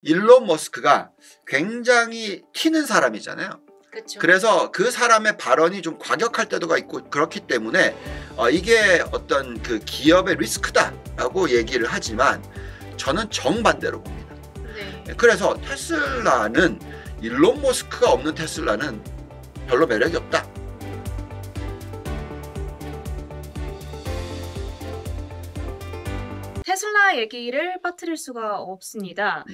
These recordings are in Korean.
일론 머스크가 굉장히 튀는 사람이잖아요. 그쵸. 그래서 그 사람의 발언이 좀 과격할 때도가 있고 그렇기 때문에 이게 어떤 그 기업의 리스크다라고 얘기를 하지만 저는 정반대로 봅니다. 네. 그래서 테슬라는 일론 머스크가 없는 테슬라는 별로 매력이 없다. 테슬라 얘기를 빠뜨릴 수가 없습니다.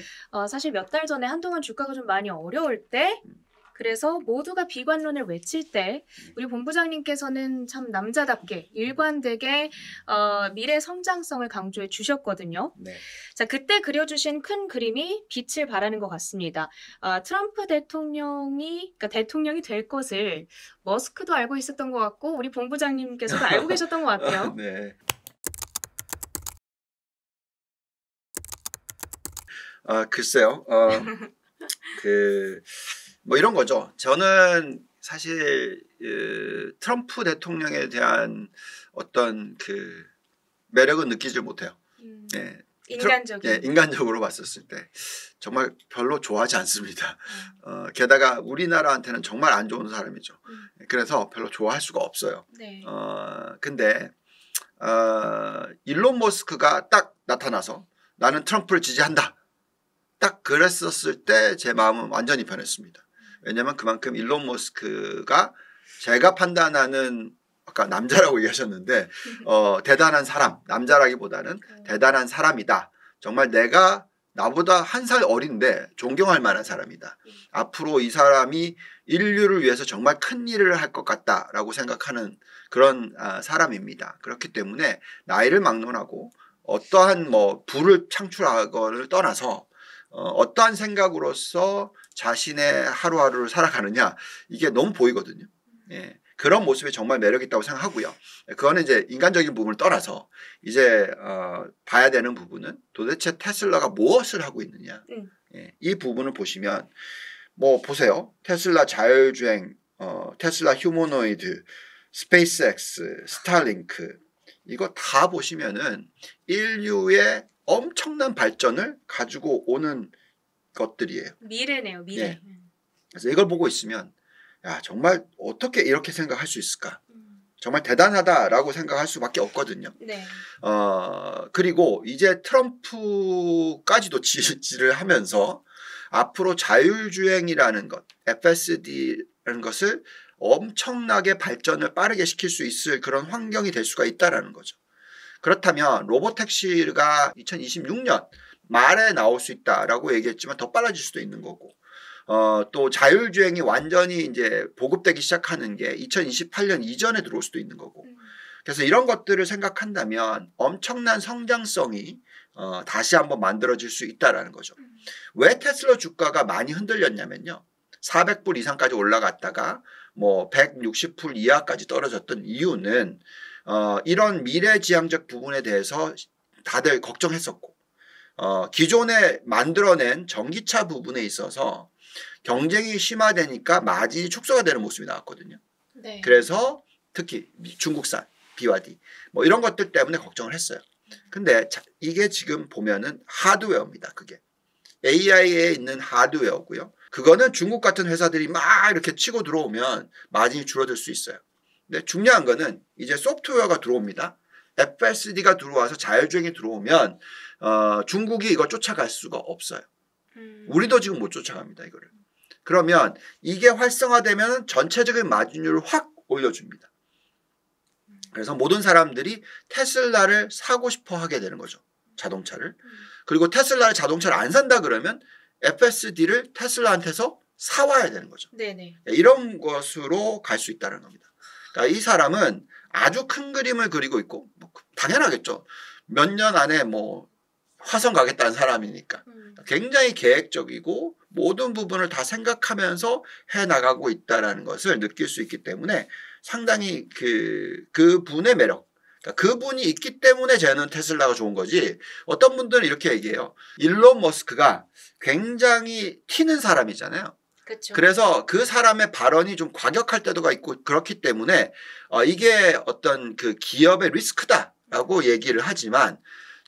사실 몇 달 전에 한동안 주가가 좀 많이 어려울 때, 그래서 모두가 비관론을 외칠 때 우리 본부장님께서는 참 남자답게 일관되게 미래 성장성을 강조해 주셨거든요. 네. 자, 그때 그려주신 큰 그림이 빛을 발하는 것 같습니다. 트럼프 대통령이 될 것을 머스크도 알고 있었던 것 같고 우리 본부장님께서도 알고 계셨던 것 같아요. 네. 글쎄요. 뭐 이런 거죠. 저는 사실 트럼프 대통령에 대한 어떤 그 매력은 느끼질 못해요. 네. 인간적으로 봤었을 때 정말 별로 좋아하지 않습니다. 게다가 우리나라한테는 정말 안 좋은 사람이죠. 그래서 별로 좋아할 수가 없어요. 네. 근데 일론 머스크가 딱 나타나서 나는 트럼프를 지지한다. 딱 그랬었을 때 제 마음은 완전히 변했습니다. 왜냐하면 그만큼 일론 머스크가 제가 판단하는 아까 남자라고 얘기하셨는데 대단한 사람, 남자라기보다는 대단한 사람이다. 정말 나보다 한 살 어린데 존경할 만한 사람이다. 앞으로 이 사람이 인류를 위해서 정말 큰 일을 할 것 같다라고 생각하는 그런 사람입니다. 그렇기 때문에 나이를 막론하고 어떠한 부를 창출하거를 떠나서 어떠한 생각으로서 자신의 하루하루를 살아가느냐 이게 너무 보이거든요. 예, 그런 모습이 정말 매력 있다고 생각하고요. 그거는 이제 인간적인 부분을 떠나서 이제 봐야 되는 부분은 도대체 테슬라가 무엇을 하고 있느냐. 예, 이 부분을 보시면 보세요. 테슬라 자율주행, 테슬라 휴머노이드, 스페이스X, 스타링크 이거 다 보시면은 인류의 엄청난 발전을 가지고 오는 것들이에요. 미래네요, 미래. 네. 그래서 이걸 보고 있으면 야 정말 어떻게 이렇게 생각할 수 있을까? 정말 대단하다라고 생각할 수밖에 없거든요. 네. 그리고 이제 트럼프까지도 지지를 하면서 앞으로 자율주행이라는 것, FSD라는 것을 엄청나게 발전을 빠르게 시킬 수 있을 그런 환경이 될 수가 있다라는 거죠. 그렇다면 로보택시가 2026년 말에 나올 수 있다라고 얘기했지만 더 빨라질 수도 있는 거고, 또 자율주행이 완전히 이제 보급되기 시작하는 게 2028년 이전에 들어올 수도 있는 거고, 그래서 이런 것들을 생각한다면 엄청난 성장성이 다시 한번 만들어질 수 있다라는 거죠. 왜 테슬라 주가가 많이 흔들렸냐면요. 400불 이상까지 올라갔다가 160불 이하까지 떨어졌던 이유는 이런 미래지향적 부분에 대해서 다들 걱정했었고 기존에 만들어낸 전기차 부분에 있어서 경쟁이 심화되니까 마진이 축소가 되는 모습이 나왔거든요. 네. 그래서 특히 중국산 BYD 이런 것들 때문에 걱정을 했어요. 근데 이게 지금 보면은 하드웨어입니다. 그게 AI에 있는 하드웨어고요. 그거는 중국 같은 회사들이 막 이렇게 치고 들어오면 마진이 줄어들 수 있어요. 근데 중요한 거는 이제 소프트웨어가 들어옵니다. FSD가 들어와서 자율주행이 들어오면 중국이 이걸 쫓아갈 수가 없어요. 우리도 지금 못 쫓아갑니다. 이거를. 그러면 이게 활성화되면 전체적인 마진율을 확 올려줍니다. 그래서 모든 사람들이 테슬라를 사고 싶어 하게 되는 거죠. 자동차를. 그리고 테슬라를 자동차를 안 산다 그러면 FSD를 테슬라한테서 사와야 되는 거죠. 네네. 이런 것으로 갈 수 있다는 겁니다. 그러니까 이 사람은 아주 큰 그림을 그리고 있고 당연하겠죠. 몇 년 안에 화성 가겠다는 사람이니까 굉장히 계획적이고 모든 부분을 다 생각하면서 해나가고 있다는 것을 느낄 수 있기 때문에 상당히 그분의 매력, 그러니까 그분이 있기 때문에 저는 테슬라가 좋은 거지. 어떤 분들은 이렇게 얘기해요. 일론 머스크가 굉장히 튀는 사람이잖아요. 그쵸. 그래서 그 사람의 발언이 좀 과격할 때도가 있고 그렇기 때문에 이게 어떤 그 기업의 리스크다라고 얘기를 하지만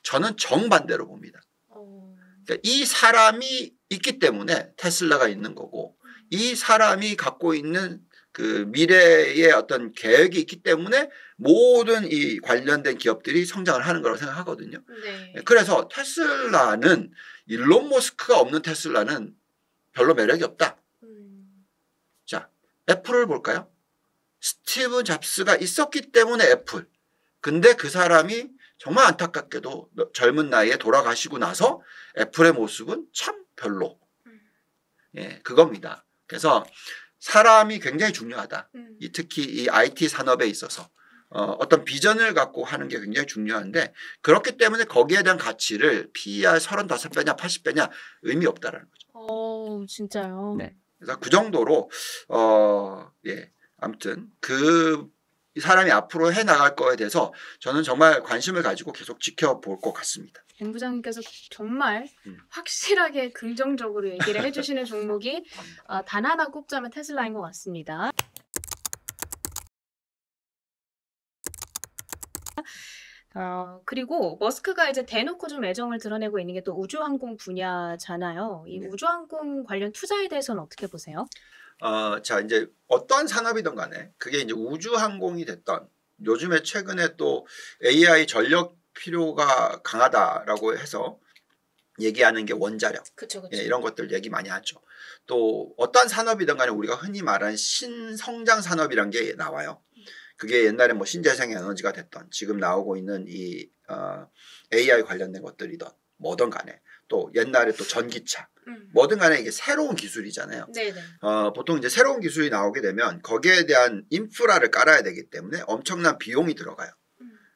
저는 정반대로 봅니다. 그러니까 이 사람이 있기 때문에 테슬라가 있는 거고 이 사람이 갖고 있는 그 미래의 어떤 계획이 있기 때문에 모든 이 관련된 기업들이 성장을 하는 거라고 생각하거든요. 네. 그래서 테슬라는 일론 머스크가 없는 테슬라는 별로 매력이 없다. 자, 애플을 볼까요? 스티브 잡스가 있었기 때문에 애플. 근데 그 사람이 정말 안타깝게도 젊은 나이에 돌아가시고 나서 애플의 모습은 참 별로. 예, 그겁니다. 그래서 사람이 굉장히 중요하다. 특히 이 IT 산업에 있어서 어떤 비전을 갖고 하는 게 굉장히 중요한데 그렇기 때문에 거기에 대한 가치를 PER 35배냐 80배냐 의미 없다라는 거죠. 진짜요? 네. 그래서 그 정도로 예. 아무튼 이 사람이 앞으로 해 나갈 거에 대해서 저는 정말 관심을 가지고 계속 지켜볼 것 같습니다. 뱅 부장님께서 정말 확실하게 긍정적으로 얘기를 해주시는 종목이 단 하나 꼽자면 테슬라인 것 같습니다. 그리고 머스크가 이제 대놓고 좀 애정을 드러내고 있는 게 또 우주항공 분야잖아요. 이 우주항공 관련 투자에 대해서는 어떻게 보세요? 자, 이제 어떤 산업이든 간에 그게 이제 우주항공이 됐던 요즘에 최근에 또 AI 전력 필요가 강하다라고 해서 얘기하는 게 원자력. 그쵸. 예, 이런 것들 얘기 많이 하죠. 또 어떤 산업이든 간에 우리가 흔히 말하는 신성장 산업이란 게 나와요. 그게 옛날에 뭐 신재생 에너지가 됐던 지금 나오고 있는 이 AI 관련된 것들이든 뭐든 간에 또 옛날에 또 전기차 뭐든 간에 이게 새로운 기술이잖아요. 네네. 보통 이제 새로운 기술이 나오게 되면 거기에 대한 인프라를 깔아야 되기 때문에 엄청난 비용이 들어가요.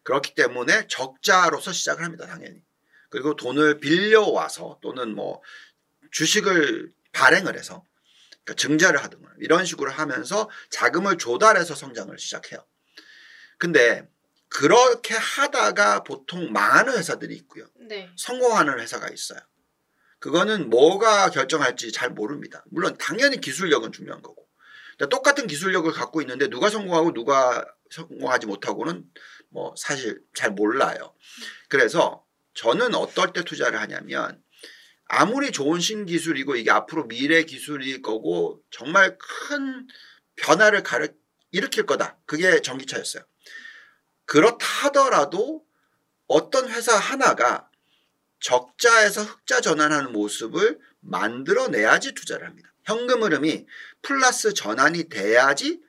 그렇기 때문에 적자로서 시작을 합니다. 당연히. 그리고 돈을 빌려와서 또는 뭐 주식을 발행을 해서 그러니까 증자를 하든 이런 식으로 하면서 자금을 조달해서 성장을 시작해요. 근데 그렇게 하다가 보통 망하는 회사들이 있고요. 네. 성공하는 회사가 있어요. 그거는 뭐가 결정할지 잘 모릅니다. 물론 당연히 기술력은 중요한 거고. 똑같은 기술력을 갖고 있는데 누가 성공하고 누가 성공하지 못하고는 뭐 사실 잘 몰라요. 그래서 저는 어떨 때 투자를 하냐면 아무리 좋은 신기술이고 이게 앞으로 미래 기술일 거고 정말 큰 변화를 일으킬 거다. 그게 전기차였어요. 그렇다 하더라도 어떤 회사 하나가 적자에서 흑자 전환하는 모습을 만들어내야지 투자를 합니다. 현금 흐름이 플러스 전환이 돼야지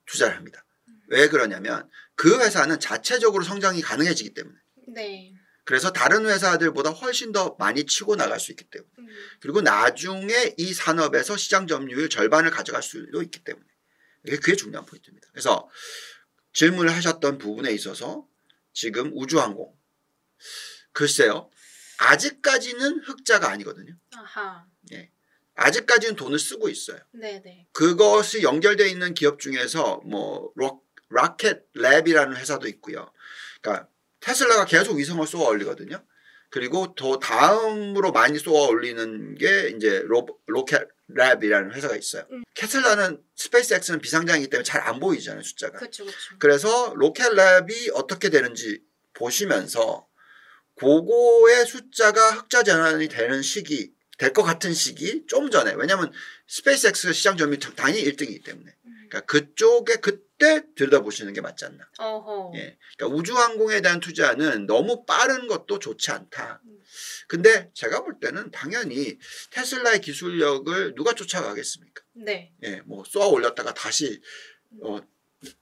투자를 합니다. 왜 그러냐면 그 회사는 자체적으로 성장이 가능해지기 때문에. 네. 그래서 다른 회사들보다 훨씬 더 많이 치고 나갈 수 있기 때문에. 그리고 나중에 이 산업에서 시장 점유율 절반을 가져갈 수도 있기 때문에. 그게 중요한 포인트입니다. 그래서 질문을 하셨던 부분에 있어서 지금 우주항공. 글쎄요. 아직까지는 흑자가 아니거든요. 아하. 예. 아직까지는 돈을 쓰고 있어요. 네네. 그것이 연결되어 있는 기업 중에서 뭐 로켓 랩이라는 회사도 있고요. 그러니까 테슬라가 계속 위성을 쏘아 올리거든요. 그리고 더 다음으로 많이 쏘아 올리는 게 이제 로켓 랩이라는 회사가 있어요. 테슬라는 스페이스X는 비상장이기 때문에 잘 안 보이잖아요, 숫자가. 그렇죠. 그래서 로켓 랩이 어떻게 되는지 보시면서 그거의 숫자가 흑자 전환이 되는 시기, 될 것 같은 시기 좀 전에. 왜냐하면 스페이스X 시장 점유율 당연히 1등이기 때문에. 그러니까 그쪽에 그때 들여다보시는 게 맞지 않나. 어허. 예. 그러니까 우주항공에 대한 투자는 너무 빠른 것도 좋지 않다. 근데 제가 볼 때는 당연히 테슬라의 기술력을 누가 쫓아가겠습니까? 네. 예, 뭐 쏘아 올렸다가 다시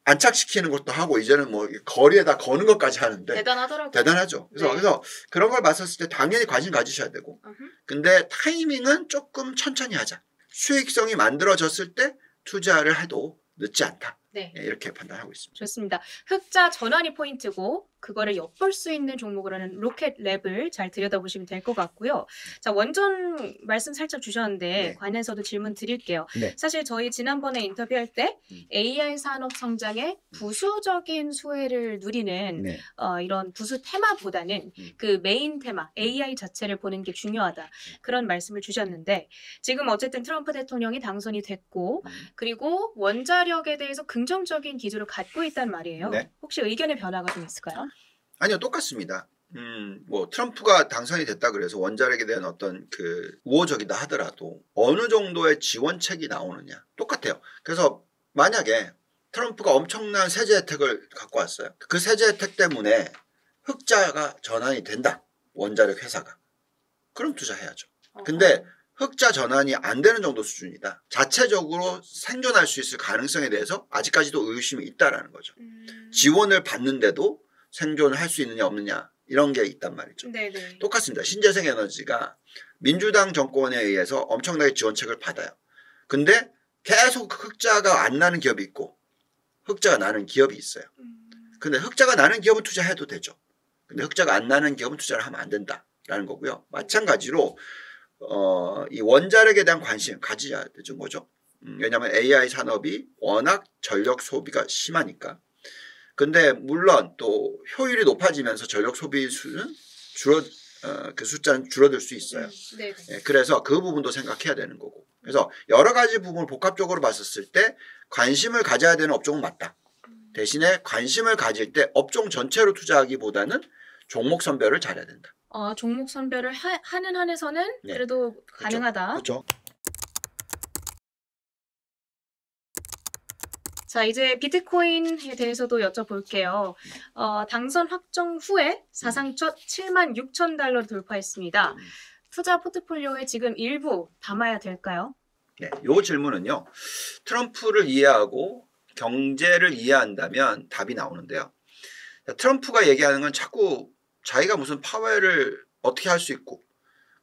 안착시키는 것도 하고 이제는 뭐 거리에다 거는 것까지 하는데 대단하더라고요. 대단하죠. 네. 그래서 그런 걸 봤었을 때 당연히 관심 가지셔야 되고 근데 타이밍은 조금 천천히 하자. 수익성이 만들어졌을 때 투자를 해도 늦지 않다. 네. 이렇게 판단하고 있습니다. 좋습니다. 흑자 전환이 포인트고 그거를 엿볼 수 있는 종목으로는 로켓 랩을 잘 들여다보시면 될 것 같고요. 자, 원전 말씀 살짝 주셨는데 네. 관해서도 질문 드릴게요. 네. 사실 저희 지난번에 인터뷰할 때 AI 산업 성장에 부수적인 수혜를 누리는 네. 이런 부수 테마보다는 그 메인 테마 AI 자체를 보는 게 중요하다. 그런 말씀을 주셨는데 지금 어쨌든 트럼프 대통령이 당선이 됐고 그리고 원자력에 대해서 긍정적인 기조를 갖고 있단 말이에요. 네. 혹시 의견의 변화가 좀 있을까요? 아니요, 똑같습니다. 뭐 트럼프가 당선이 됐다 그래서 원자력에 대한 어떤 그 우호적이다 하더라도 어느 정도의 지원책이 나오느냐 똑같아요. 그래서 만약에 트럼프가 엄청난 세제 혜택을 갖고 왔어요. 그 세제 혜택 때문에 흑자가 전환이 된다. 원자력 회사가. 그럼 투자해야죠. 근데 흑자 전환이 안 되는 정도 수준이다. 자체적으로 생존할 수 있을 가능성에 대해서 아직까지도 의심이 있다라는 거죠. 지원을 받는데도 생존을 할 수 있느냐 없느냐 이런 게 있단 말이죠. 네네. 똑같습니다. 신재생에너지가 민주당 정권에 의해서 엄청나게 지원책을 받아요. 근데 계속 흑자가 안 나는 기업이 있고 흑자가 나는 기업이 있어요. 근데 흑자가 나는 기업은 투자해도 되죠. 근데 흑자가 안 나는 기업은 투자를 하면 안 된다라는 거고요. 마찬가지로 이 원자력에 대한 관심 가져야 되는 거죠. 왜냐하면 AI 산업이 워낙 전력 소비가 심하니까. 근데 물론 또 효율이 높아지면서 전력 소비 수는 그 숫자는 줄어들 수 있어요. 네. 그래서 그 부분도 생각해야 되는 거고. 그래서 여러 가지 부분을 복합적으로 봤었을 때 관심을 가져야 되는 업종은 맞다. 대신에 관심을 가질 때 업종 전체로 투자하기보다는 종목 선별을 잘해야 된다. 종목 선별을 하는 한에서는 네. 그래도 가능하다. 그렇죠. 자, 이제 비트코인에 대해서도 여쭤볼게요. 당선 확정 후에 사상 첫 76,000달러 돌파했습니다. 투자 포트폴리오에 지금 일부 담아야 될까요? 네, 이 질문은요. 트럼프를 이해하고 경제를 이해한다면 답이 나오는데요. 트럼프가 얘기하는 건 자꾸 자기가 무슨 파웰을 어떻게 할 수 있고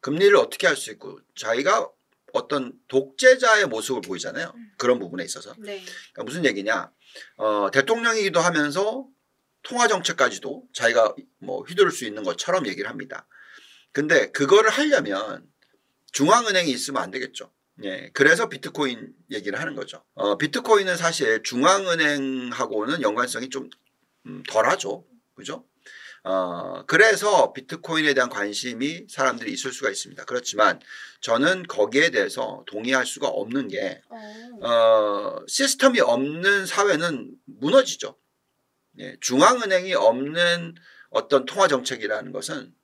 금리를 어떻게 할 수 있고 자기가 어떤 독재자의 모습을 보이잖아요. 그런 부분에 있어서. 네. 그러니까 무슨 얘기냐. 대통령이기도 하면서 통화정책까지도 자기가 뭐 휘두를 수 있는 것처럼 얘기를 합니다. 근데 그거를 하려면 중앙은행이 있으면 안 되겠죠. 예, 그래서 비트코인 얘기를 하는 거죠. 비트코인은 사실 중앙은행하고는 연관성이 좀 덜하죠. 그죠? 그래서 비트코인에 대한 관심이 사람들이 있을 수가 있습니다. 그렇지만 저는 거기에 대해서 동의할 수가 없는 게 시스템이 없는 사회는 무너지죠. 예, 중앙은행이 없는 어떤 통화정책이라는 것은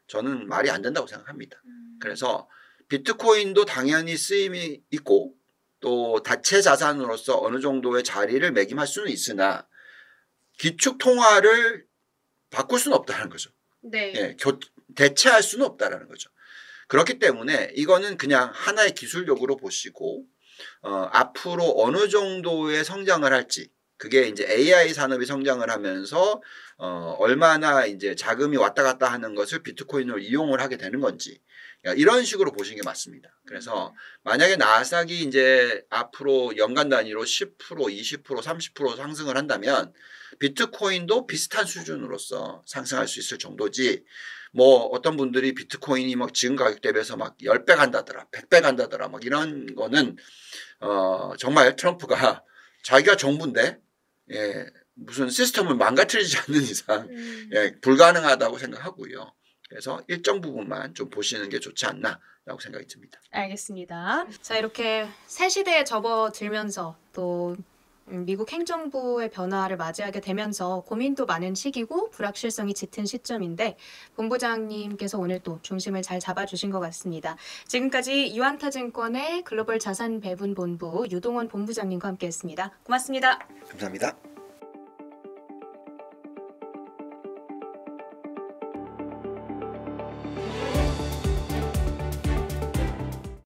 저는 말이 안 된다고 생각합니다. 그래서 비트코인도 당연히 쓰임이 있고 또 다체 자산으로서 어느 정도의 자리를 매김할 수는 있으나 기축통화를 바꿀 수는 없다는 거죠. 네. 예, 대체할 수는 없다는 거죠. 그렇기 때문에 이거는 그냥 하나의 기술력으로 보시고 앞으로 어느 정도의 성장을 할지 그게 이제 AI 산업이 성장을 하면서 얼마나 이제 자금이 왔다 갔다 하는 것을 비트코인으로 이용을 하게 되는 건지 이런 식으로 보시는 게 맞습니다. 그래서 만약에 나스닥이 이제 앞으로 연간 단위로 10%, 20%, 30% 상승을 한다면 비트코인도 비슷한 수준으로서 상승할 수 있을 정도지 뭐 어떤 분들이 비트코인이 막 지금 가격 대비해서 막 10배 간다더라, 100배 간다더라 막 이런 거는 정말 트럼프가 자기가 정부인데 예, 무슨 시스템을 망가뜨리지 않는 이상 예, 불가능하다고 생각하고요. 그래서 일정 부분만 좀 보시는 게 좋지 않나라고 생각이 듭니다. 알겠습니다. 자, 이렇게 새 시대에 접어들면서 또 미국 행정부의 변화를 맞이하게 되면서 고민도 많은 시기고 불확실성이 짙은 시점인데 본부장님께서 오늘 또 중심을 잘 잡아주신 것 같습니다. 지금까지 유안타증권의 글로벌 자산 배분 본부 유동원 본부장님과 함께했습니다. 고맙습니다. 감사합니다.